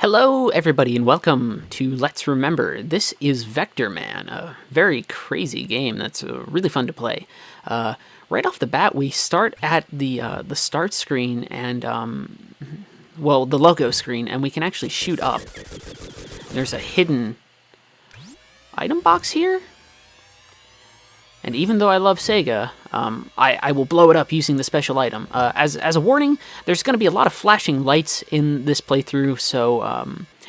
Hello, everybody, and welcome to Let's Remember. This is Vectorman, a very crazy game that's really fun to play. Right off the bat, we start at the start screen and, the logo screen, and we can actually shoot up. There's a hidden item box here, and even though I love Sega, I will blow it up using the special item. As a warning, there's going to be a lot of flashing lights in this playthrough, so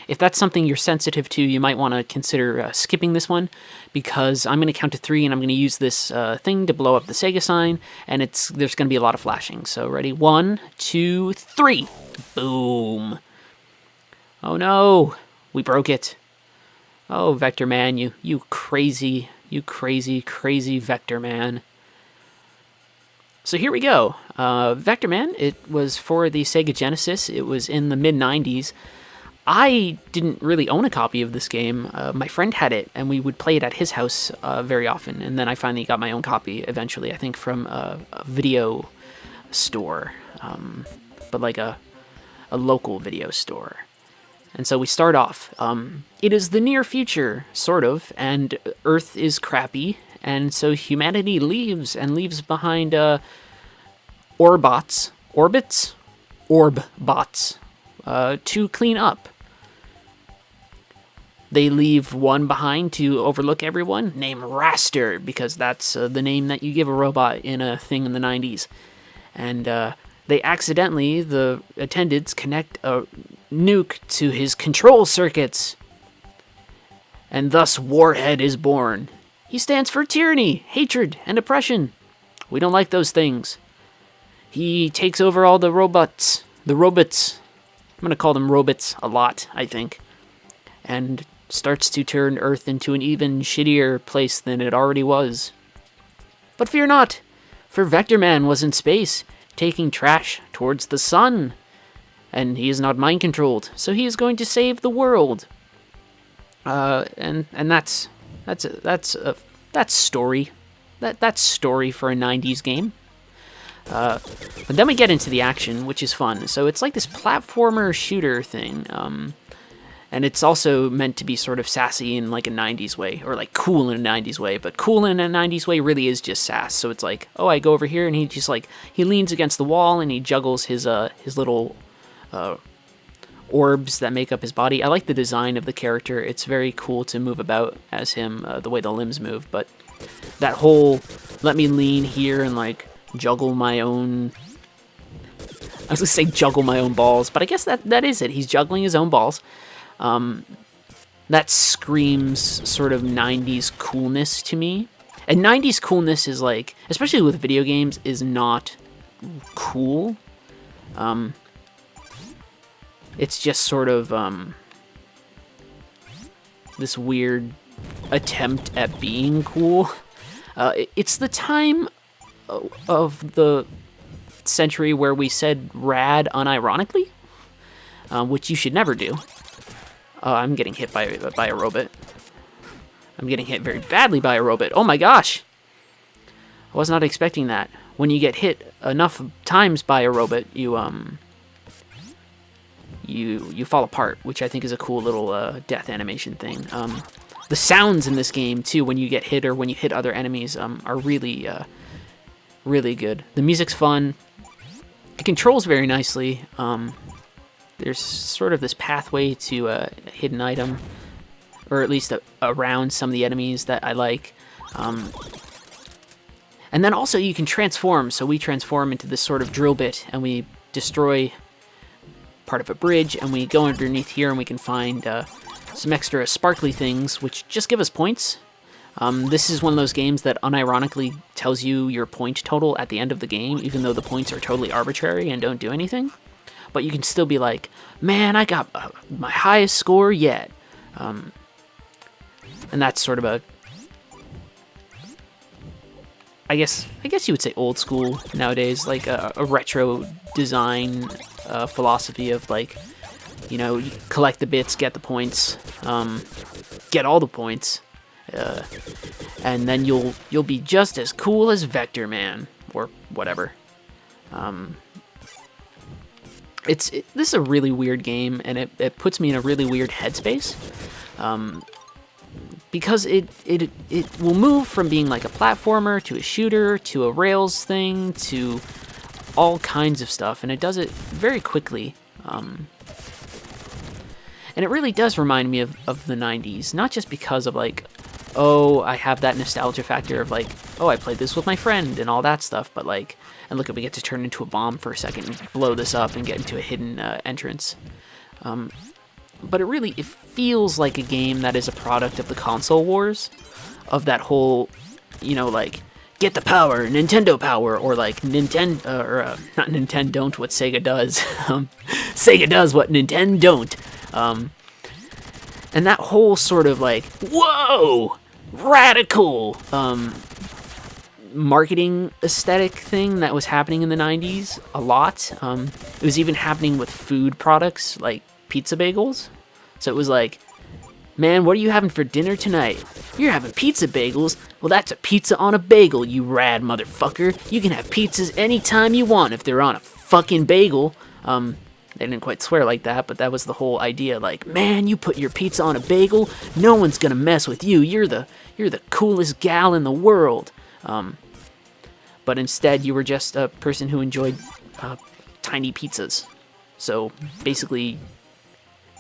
if that's something you're sensitive to, you might want to consider skipping this one, because I'm going to count to 3 and I'm going to use this thing to blow up the Sega sign, and there's going to be a lot of flashing. So ready? 1, 2, 3. Boom. Oh no, we broke it. Oh, Vectorman, you crazy Vectorman. So here we go. Vectorman, it was for the Sega Genesis. It was in the mid-90s. I didn't really own a copy of this game. My friend had it, and we would play it at his house very often. And then I finally got my own copy eventually, I think from a video store, but like a local video store. And so we start off. It is the near future, sort of, and Earth is crappy, and so humanity leaves behind orbbots to clean up. They leave one behind to overlook everyone, named Raster, because that's the name that you give a robot in a thing in the 90s. And they accidentally, the attendants, connect a nuke to his control circuits, and thus Warhead is born. He stands for tyranny, hatred, and oppression. We don't like those things. He takes over all the robots. I'm going to call them robots a lot, I think. And starts to turn Earth into an even shittier place than it already was. But fear not, for Vectorman was in space, taking trash towards the sun. And he is not mind-controlled, so he is going to save the world. And that's story. That's story for a 90s game. But then we get into the action, which is fun. So it's like this platformer shooter thing. And it's also meant to be sort of sassy in like a 90s way, or like cool in a 90s way. But cool in a 90s way really is just sass. So it's like, oh, I go over here, and he just like, he leans against the wall, and he juggles his little orbs that make up his body. I like the design of the character. It's very cool to move about as him, the way the limbs move. But that whole, let me lean here and like juggle my own, I was gonna say juggle my own balls, but I guess that is it. He's juggling his own balls. That screams sort of 90s coolness to me. And 90s coolness is like, especially with video games, is not cool. It's just sort of this weird attempt at being cool. It's the time of the century where we said rad unironically, which you should never do. I'm getting hit by a robot. I'm getting hit very badly by a robot. Oh my gosh! I was not expecting that. When you get hit enough times by a robot, you fall apart, which I think is a cool little death animation thing. The sounds in this game, too, when you get hit or when you hit other enemies, are really, really good. The music's fun. It controls very nicely. There's sort of this pathway to a hidden item, or at least around some of the enemies that I like. And then also you can transform. So we transform into this sort of drill bit, and we destroy part of a bridge, and we go underneath here, and we can find some extra sparkly things, which just give us points. This is one of those games that unironically tells you your point total at the end of the game, even though the points are totally arbitrary and don't do anything. But you can still be like, man, I got my highest score yet. And that's sort of a, I guess you would say old school nowadays, like a retro design philosophy of like, you collect the bits, get the points, get all the points, and then you'll be just as cool as Vectorman or whatever. This is a really weird game, and it puts me in a really weird headspace. Because it will move from being like a platformer to a shooter to a Rails thing to all kinds of stuff, and it does it very quickly. And it really does remind me of the 90s, not just because of like, oh, I have that nostalgia factor of like, oh, I played this with my friend and all that stuff, but like, and look, we get to turn into a bomb for a second and blow this up and get into a hidden entrance. But it feels like a game that is a product of the console wars, of that whole, like, get the power, Nintendo power, or like not Nintendo don't what Sega does. Sega does what Nintendo don't. And that whole sort of like, whoa, radical marketing aesthetic thing that was happening in the 90s a lot. It was even happening with food products like pizza bagels. So it was like, man, what are you having for dinner tonight? You're having pizza bagels? Well, that's a pizza on a bagel, you rad motherfucker. You can have pizzas anytime you want if they're on a fucking bagel. They didn't quite swear like that, but that was the whole idea. Like, man, you put your pizza on a bagel, no one's gonna mess with you. You're the coolest gal in the world. But instead, you were just a person who enjoyed tiny pizzas. So basically,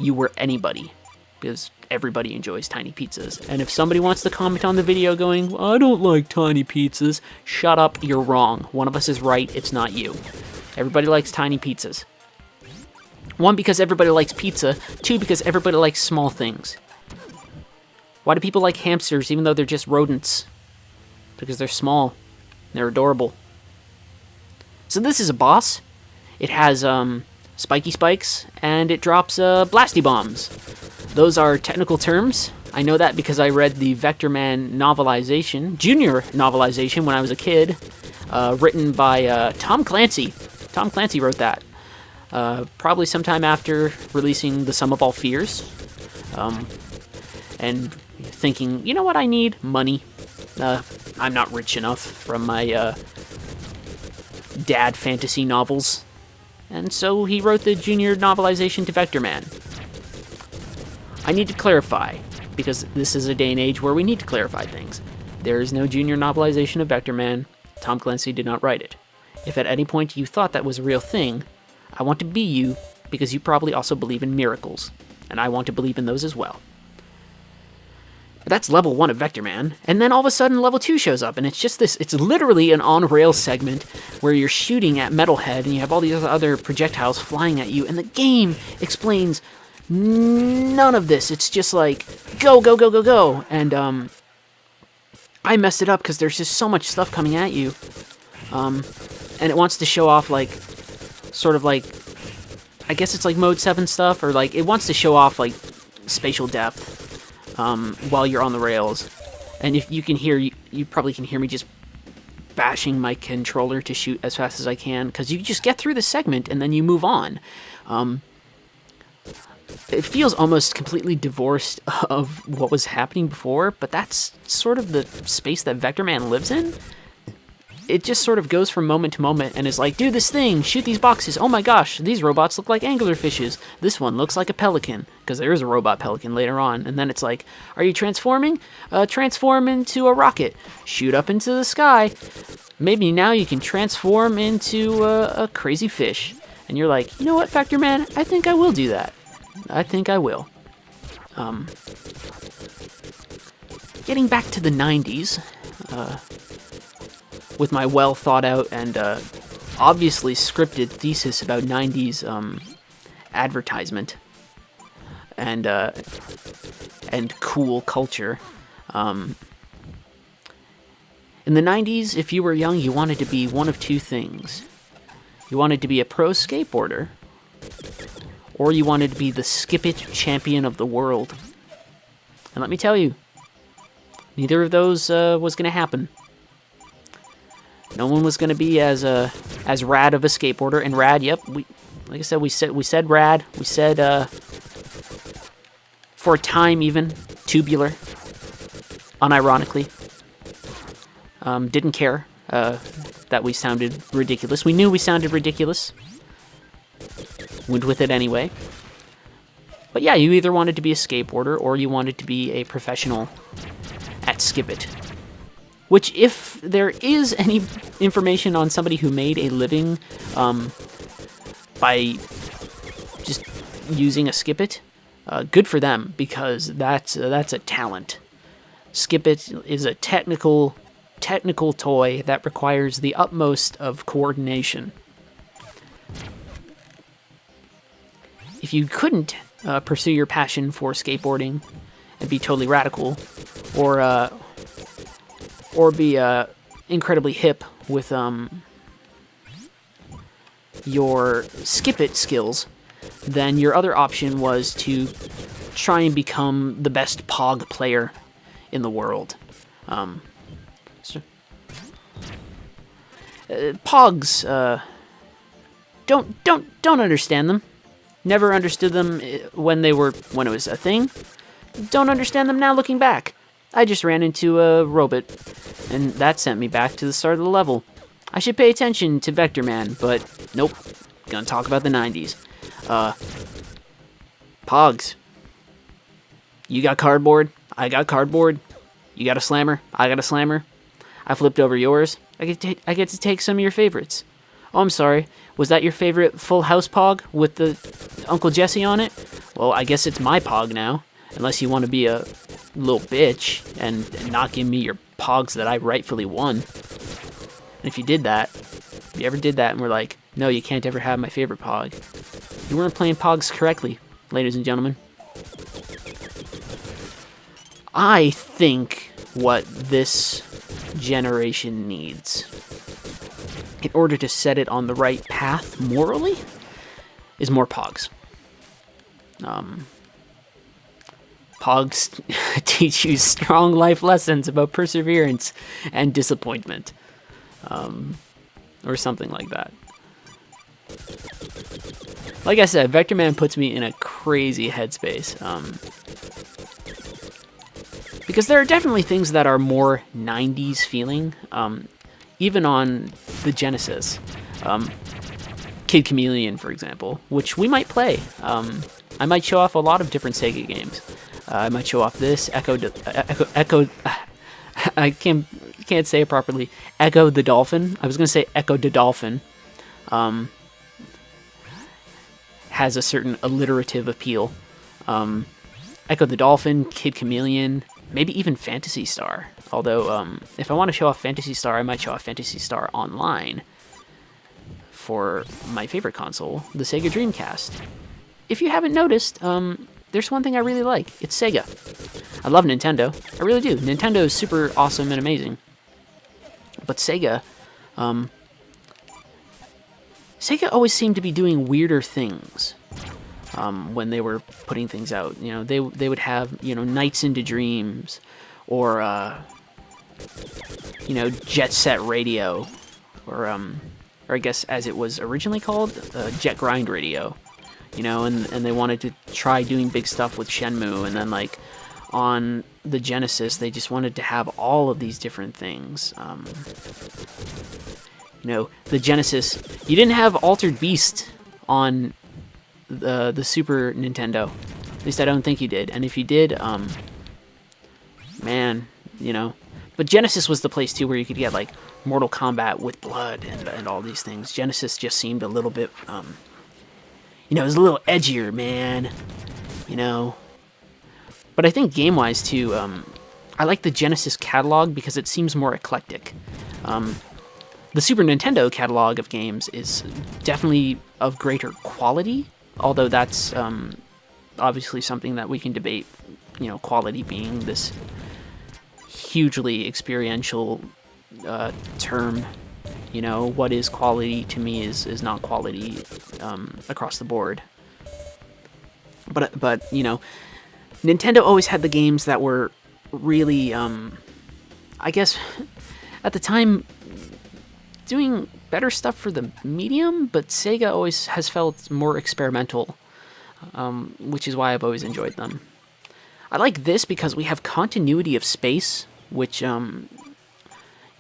you were anybody, because everybody enjoys tiny pizzas. And if somebody wants to comment on the video going, I don't like tiny pizzas, shut up, you're wrong. One of us is right, it's not you. Everybody likes tiny pizzas. One, because everybody likes pizza. Two, because everybody likes small things. Why do people like hamsters even though they're just rodents? Because they're small. They're adorable. So this is a boss. It has spiky spikes, and it drops blasty bombs. Those are technical terms. I know that because I read the Vectorman novelization, junior novelization, when I was a kid, written by Tom Clancy. Tom Clancy wrote that. Probably sometime after releasing The Sum of All Fears. And thinking, you know what I need? Money. I'm not rich enough from my dad fantasy novels. And so he wrote the junior novelization to Vectorman. I need to clarify, because this is a day and age where we need to clarify things. There is no junior novelization of Vectorman. Tom Clancy did not write it. If at any point you thought that was a real thing, I want to be you, because you probably also believe in miracles, and I want to believe in those as well. But that's level 1 of Vectorman, and then all of a sudden level 2 shows up, and it's just this, it's literally an on-rails segment where you're shooting at Metalhead, and you have all these other projectiles flying at you, and the game explains none of this. It's just like, go, go, go, go, go, and I messed it up because there's just so much stuff coming at you, and it wants to show off, like, sort of like, I guess it's like Mode 7 stuff, or like, it wants to show off, like, spatial depth, while you're on the rails. And if you can hear, you probably can hear me just bashing my controller to shoot as fast as I can, because you just get through the segment and then you move on. It feels almost completely divorced of what was happening before, but that's sort of the space that Vectorman lives in. It just sort of goes from moment to moment and is like, do this thing, shoot these boxes, oh my gosh, these robots look like anglerfishes, this one looks like a pelican, because there is a robot pelican later on, and then it's like, are you transforming? Transform into a rocket, shoot up into the sky, maybe now you can transform into a crazy fish, and you're like, you know what, Vectorman, I think I will do that. I think I will. Getting back to the 90s, with my well thought out and obviously scripted thesis about 90s advertisement and cool culture. In the 90s, if you were young, you wanted to be one of two things. You wanted to be a pro skateboarder, or you wanted to be the skip-it champion of the world. And let me tell you, neither of those was going to happen. No one was going to be as rad of a skateboarder. And rad, yep, like I said, we said rad. We said, for a time even, tubular. Unironically. Didn't care that we sounded ridiculous. We knew we sounded ridiculous. went with it anyway. But yeah, you either wanted to be a skateboarder or you wanted to be a professional at Skip It. Which, if there is any information on somebody who made a living by just using a Skip It, good for them, because that's a talent. Skip It is a technical toy that requires the utmost of coordination. If you couldn't pursue your passion for skateboarding and be totally radical, or be incredibly hip with your Skip It skills, then your other option was to try and become the best Pog player in the world. Pogs, don't understand them. Never understood them when it was a thing. Don't understand them now looking back. I just ran into a robot, and that sent me back to the start of the level. I should pay attention to Vectorman, but nope. Gonna talk about the 90s. Pogs. You got cardboard, I got cardboard. You got a slammer, I got a slammer. I flipped over yours. I get to take some of your favorites. Oh, I'm sorry. Was that your favorite Full House Pog with the Uncle Jesse on it? Well, I guess it's my Pog now. Unless you want to be a little bitch and not give me your Pogs that I rightfully won. And if you ever did that and were like, no, you can't ever have my favorite Pog, you weren't playing Pogs correctly, ladies and gentlemen. I think what this generation needs, in order to set it on the right path morally, is more Pogs. Pogs teach you strong life lessons about perseverance and disappointment. Or something like that. Like I said, Vectorman puts me in a crazy headspace. Because there are definitely things that are more 90s feeling, even on the Genesis. Kid Chameleon, for example, which we might play. I might show off a lot of different Sega games. I might show off this, Echo, I can't say it properly. Echo the Dolphin. I was going to say Echo the Dolphin. Has a certain alliterative appeal. Echo the Dolphin, Kid Chameleon, maybe even Phantasy Star. Although, if I want to show off Phantasy Star, I might show off Phantasy Star Online for my favorite console, the Sega Dreamcast. If you haven't noticed, there's one thing I really like. It's Sega. I love Nintendo. I really do. Nintendo is super awesome and amazing. But Sega, Sega always seemed to be doing weirder things when they were putting things out. You know, they would have, Nights into Dreams, or Jet Set Radio, or I guess as it was originally called, Jet Grind Radio. And they wanted to try doing big stuff with Shenmue, and then on the Genesis, they just wanted to have all of these different things. The Genesis, you didn't have Altered Beast on the Super Nintendo. At least I don't think you did. And if you did, But Genesis was the place, too, where you could get, Mortal Kombat with blood and all these things. Genesis just seemed a little bit, it was a little edgier, man. But I think game-wise, too, I like the Genesis catalog because it seems more eclectic. The Super Nintendo catalog of games is definitely of greater quality, although that's obviously something that we can debate, quality being this hugely experiential term. What is quality to me is not quality across the board. But Nintendo always had the games that were really, I guess, at the time, doing better stuff for the medium, but Sega always has felt more experimental, which is why I've always enjoyed them. I like this because we have continuity of space, which you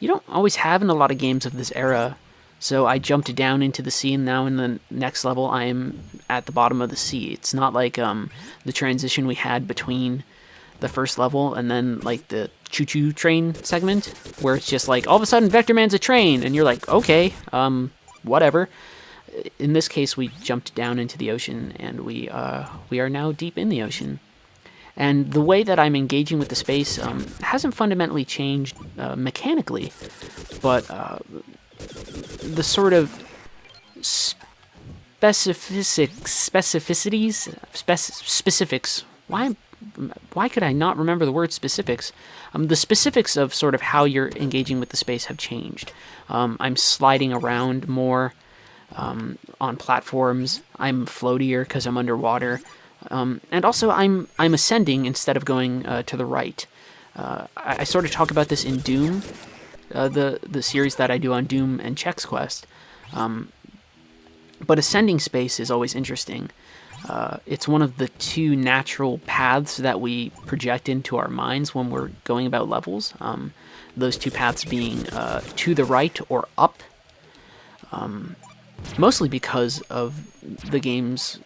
don't always have in a lot of games of this era. So I jumped down into the sea, and now in the next level I am at the bottom of the sea. It's not like the transition we had between the first level and then like the choo-choo train segment, where it's just like all of a sudden Vectorman's a train, and you're like, okay, whatever. In this case, we jumped down into the ocean, and we are now deep in the ocean. And the way that I'm engaging with the space hasn't fundamentally changed mechanically, but the sort of specifics. Why could I not remember the word specifics? The specifics of sort of how you're engaging with the space have changed. I'm sliding around more on platforms. I'm floatier because I'm underwater. And also I'm ascending instead of going to the right. I sort of talk about this in Doom, the series that I do on Doom and Chex Quest. But ascending space is always interesting. It's one of the two natural paths that we project into our minds when we're going about levels. Those two paths being to the right or up. Mostly because of the games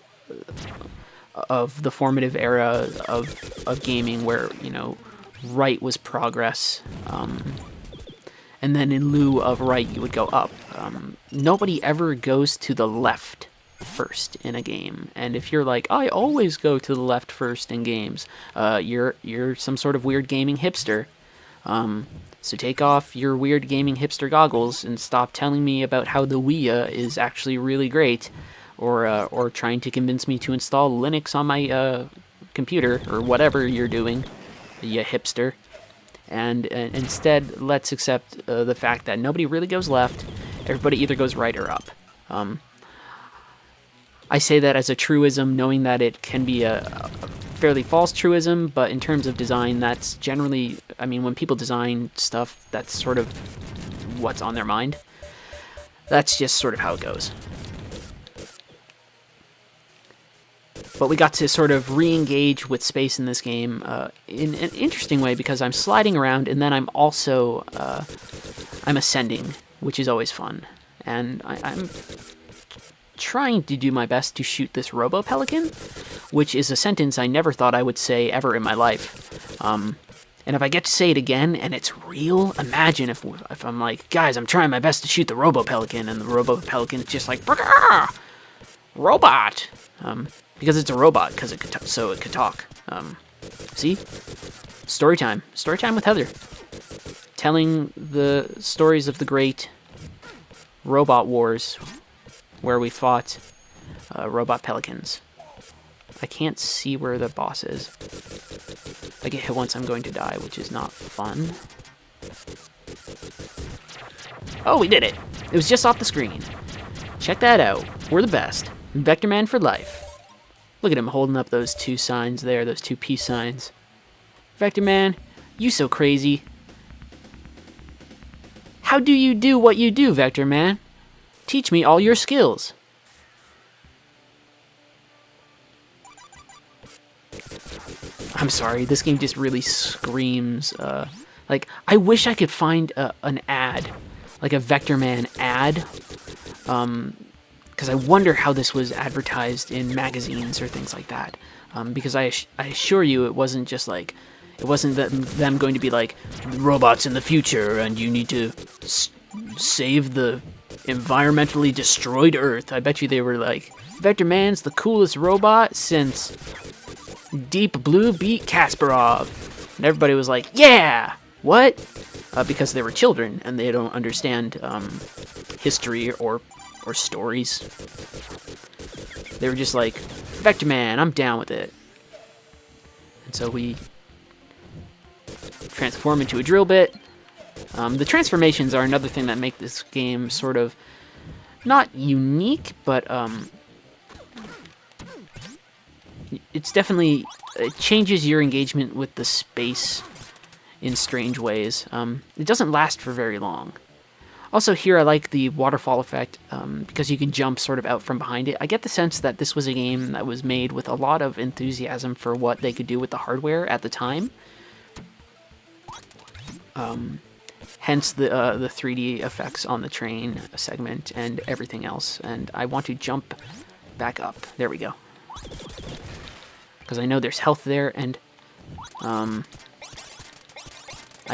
of the formative era of gaming, where, you know, right was progress, and then in lieu of right you would go up. Nobody ever goes to the left first in a game, and if you're like, I always go to the left first in games, you're some sort of weird gaming hipster. So take off your weird gaming hipster goggles and stop telling me about how the Wii is actually really great, or trying to convince me to install Linux on my computer, or whatever you're doing, you hipster. And instead, let's accept the fact that nobody really goes left. Everybody either goes right or up. I say that as a truism, knowing that it can be a fairly false truism, but in terms of design, that's generally, I mean, when people design stuff, that's sort of what's on their mind. That's just sort of how it goes. But we got to sort of re-engage with space in this game in an interesting way, because I'm sliding around, and then I'm also I'm ascending, which is always fun. And I'm trying to do my best to shoot this robo-pelican, which is a sentence I never thought I would say ever in my life. And if I get to say it again and it's real, imagine if I'm like, guys, I'm trying my best to shoot the robo-pelican, and the robo-pelican is just like, robot! Because it's a robot, because it could so it could talk. See? Story time. Story time with Heather. Telling the stories of the great robot wars, where we fought robot pelicans. I can't see where the boss is. If I get hit once, I'm going to die, which is not fun. Oh, we did it! It was just off the screen. Check that out. We're the best. Vectorman for life. Look at him holding up those two signs there, those two peace signs. Vectorman, you so crazy. How do you do what you do, Vectorman? Teach me all your skills. I'm sorry, this game just really screams, like, I wish I could find an ad, like a Vectorman ad, because I wonder how this was advertised in magazines or things like that, because I assure you it wasn't just like, it wasn't them going to be like, robots in the future and you need to save the environmentally destroyed Earth. I bet you they were like, Vectorman's the coolest robot since Deep Blue beat Kasparov. And everybody was like, yeah! What? Because they were children and they don't understand history or stories. They were just like, Vectorman, I'm down with it. And so we transform into a drill bit. The transformations are another thing that make this game sort of not unique, but it's definitely, it changes your engagement with the space in strange ways. It doesn't last for very long. Also here I like the waterfall effect, because you can jump sort of out from behind it. I get the sense that this was a game that was made with a lot of enthusiasm for what they could do with the hardware at the time. Hence the 3D effects on the train segment and everything else. And I want to jump back up. There we go. Because I know there's health there, and I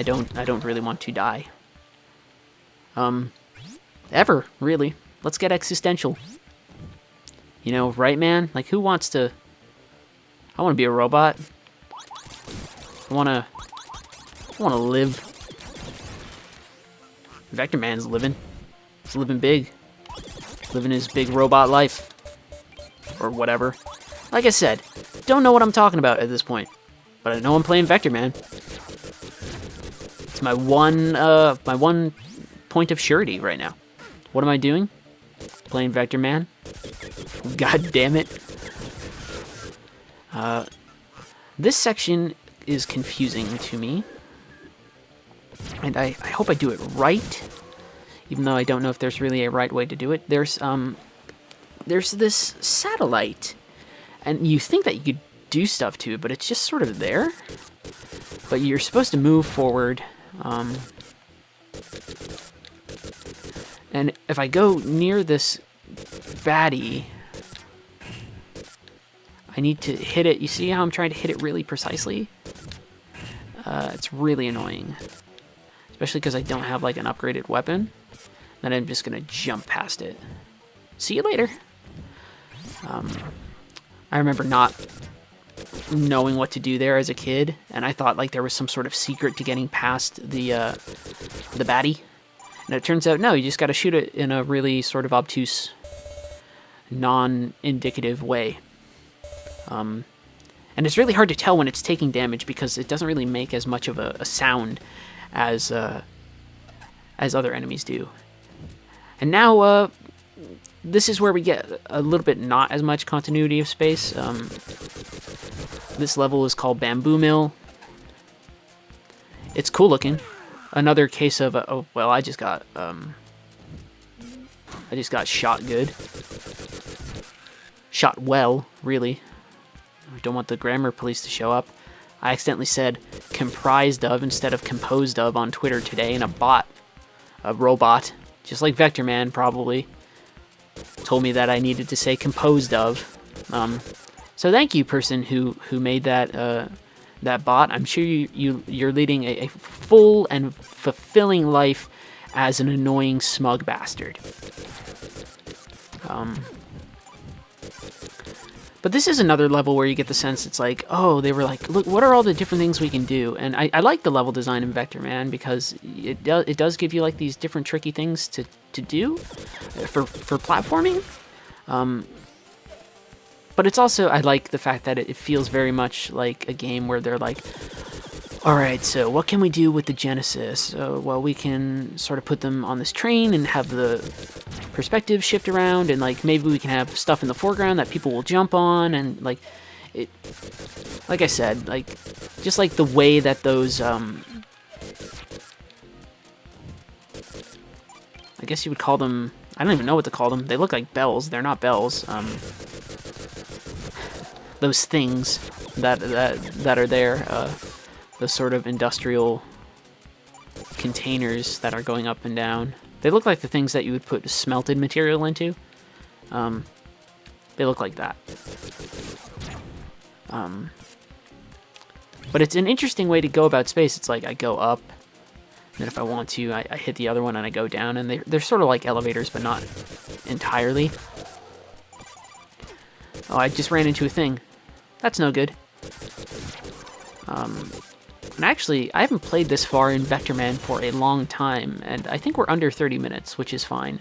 don't really want to die. Ever, really. Let's get existential. You know, right, man? Like, who wants to... I want to be a robot. I want to live. Vectorman's living. He's living big. Living his big robot life. Or whatever. Like I said, don't know what I'm talking about at this point. But I know I'm playing Vectorman. It's my one point of surety right now. What am I doing? Playing Vectorman. God damn it. This section is confusing to me. And I hope I do it right. Even though I don't know if there's really a right way to do it. There's this satellite. And you think that you could do stuff to it, but it's just sort of there. But you're supposed to move forward. And if I go near this baddie, I need to hit it. You see how I'm trying to hit it really precisely? It's really annoying. Especially because I don't have like an upgraded weapon. Then I'm just going to jump past it. See you later. I remember not knowing what to do there as a kid, and I thought like there was some sort of secret to getting past the baddie. And it turns out, no, you just got to shoot it in a really sort of obtuse, non-indicative way. And it's really hard to tell when it's taking damage because it doesn't really make as much of a sound as other enemies do. And now, this is where we get a little bit not as much continuity of space. This level is called Bamboo Mill. It's cool looking. Another case of oh well, I just got shot good. Shot well, really. I don't want the grammar police to show up. I accidentally said comprised of instead of composed of on Twitter today, and a robot, just like Vectorman probably, told me that I needed to say composed of. So thank you, person who made that bot. I'm sure you're leading a full and fulfilling life as an annoying smug bastard. But this is another level where you get the sense it's like, oh, they were like, look, what are all the different things we can do? And I like the level design in Vectorman because it does give you like these different tricky things to do for platforming. But it's also, I like the fact that it feels very much like a game where they're like, all right, so what can we do with the Genesis? Well, we can sort of put them on this train and have the perspective shift around, and like maybe we can have stuff in the foreground that people will jump on, and like it, like I said, like just like the way that those, I guess you would call them, I don't even know what to call them. They look like bells. They're not bells. Those things that are there, the sort of industrial containers that are going up and down. They look like the things that you would put smelted material into. They look like that. But it's an interesting way to go about space. It's like I go up, and then if I want to, I hit the other one and I go down, and they're sort of like elevators, but not entirely. Oh, I just ran into a thing. That's no good. And actually, I haven't played this far in Vectorman for a long time, and I think we're under 30 minutes, which is fine.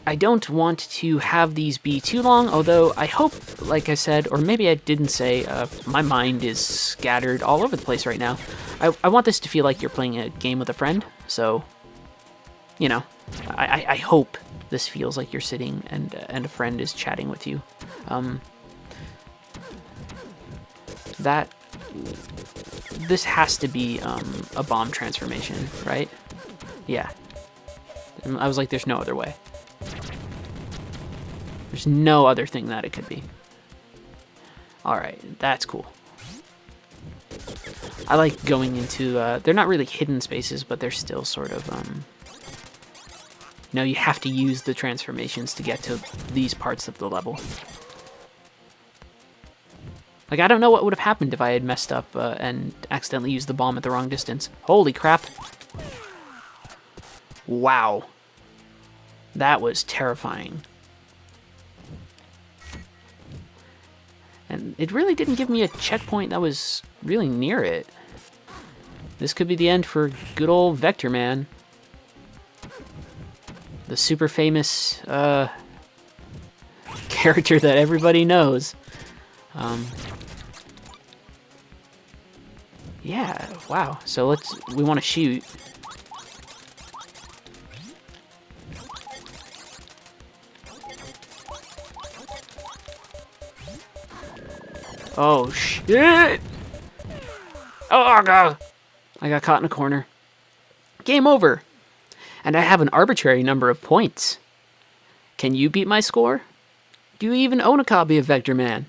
I don't want to have these be too long, although I hope, like I said, or maybe I didn't say, my mind is scattered all over the place right now. I want this to feel like you're playing a game with a friend, so, you know, I hope this feels like you're sitting and a friend is chatting with you. This has to be a bomb transformation, right? Yeah. I was like, there's no other way. There's no other thing that it could be. Alright, that's cool. I like going into, they're not really hidden spaces, but they're still sort of, you have to use the transformations to get to these parts of the level. Like, I don't know what would have happened if I had messed up and accidentally used the bomb at the wrong distance. Holy crap. Wow. That was terrifying. And it really didn't give me a checkpoint that was really near it. This could be the end for good old Vectorman. The super famous character that everybody knows. Yeah, wow. So we want to shoot. Oh, shit! Oh, God! I got caught in a corner. Game over! And I have an arbitrary number of points. Can you beat my score? Do you even own a copy of Vectorman?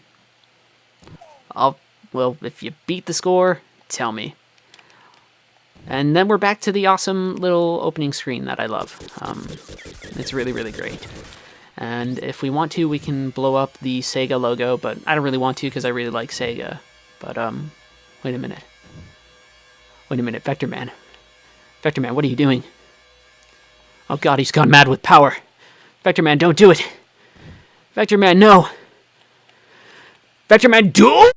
Well, if you beat the score, tell me. And then we're back to the awesome little opening screen that I love. It's really, really great. And if we want to, we can blow up the Sega logo, but I don't really want to because I really like Sega. But, wait a minute. Wait a minute, Vectorman. Vectorman, what are you doing? Oh God, he's gone mad with power. Vectorman, don't do it. Vectorman, no. Vectorman, do